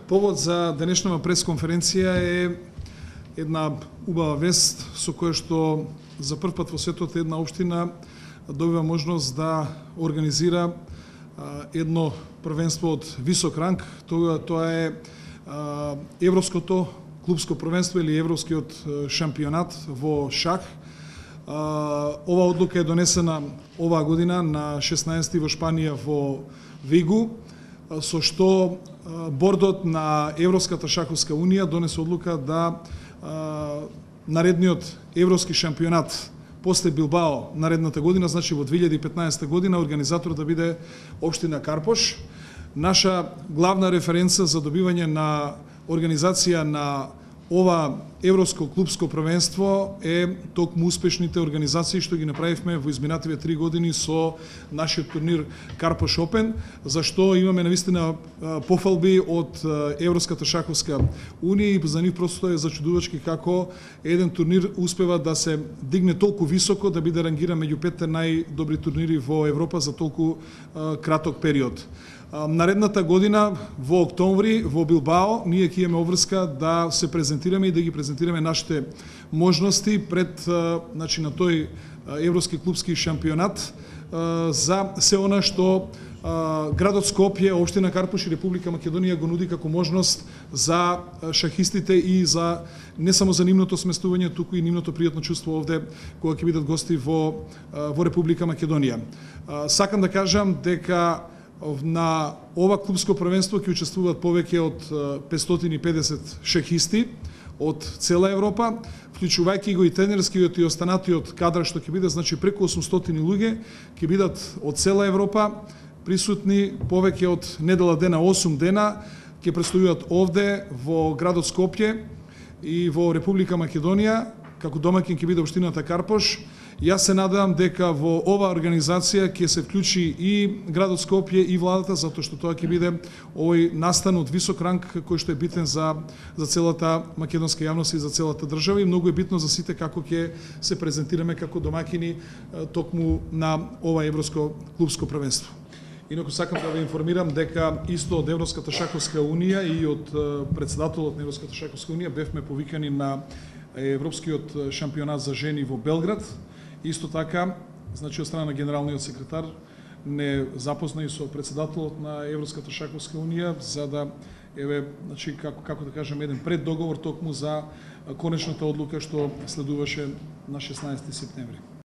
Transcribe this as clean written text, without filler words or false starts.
Повод за денешната пресконференција е една убава вест со која што за прв пат во светот една општина добива можност да организира едно првенство од висок ранг. Тоа е Европското клубско првенство или Европскиот шампионат во шах. Ова одлука е донесена оваа година на 16 во Шпанија во Вигу, со што бордот на Европската шаховска унија донесе одлука да наредниот европски шампионат после Билбао наредната година, значи во 2015 година, организатор да биде општина Карпош. Наша главна референца за добивање на организација на ова Европско клубско првенство е токму успешните организации што ги направивме во изминативе 3 години со нашиот турнир Карпош Опен, за што имаме навистина пофалби од Европската шаховска унија и за нив просто е зачудувачки како еден турнир успева да се дигне толку високо, да биде рангиран меѓу 5 најдобри турнири во Европа за толку краток период. Наредната година во октомври во Билбао ние ќе имаме обврска да се презентираме и да ги презентираме нашите можности пред на тој Европски клубски шампионат за се она што градот Скопје, општина Карпош и Република Македонија го нуди како можност за шахистите и за не само за нивното сместување, туку и нивното пријатно чувство овде кога ќе бидат гости во Република Македонија. Сакам да кажам дека на ова клубско првенство ќе учествуваат повеќе од 550 шахисти од цела Европа, вклучувајќи го и тренерскиот и останатиот кадар што ќе биде, значи преку 800 луѓе ќе бидат од цела Европа присутни повеќе од недела дена, 8 дена ќе престојуват овде во градот Скопје и во Република Македонија, како домаќин ќе биде општината Карпош. Јас се надевам дека во оваа организација ќе се вклучи и градот Скопје и владата, затоа што тоа ќе биде овој настан од висок ранг кој што е битен за целата македонска јавност и за целата држава, и многу е битно за сите како ќе се презентираме како домаќини токму на ова Европско клубско првенство. Инаку сакам да ве информирам дека исто од Европската шаховска унија и од претседателот на Европската шаховска унија бевме повикани на Европскиот шампионат за жени во Белград. Исто така, значи од страна на генералниот секретар не запозна и со претседателот на Европската шаховска унија за да значи како да кажем еден преддоговор токму за конечната одлука што следуваше на 16 септември.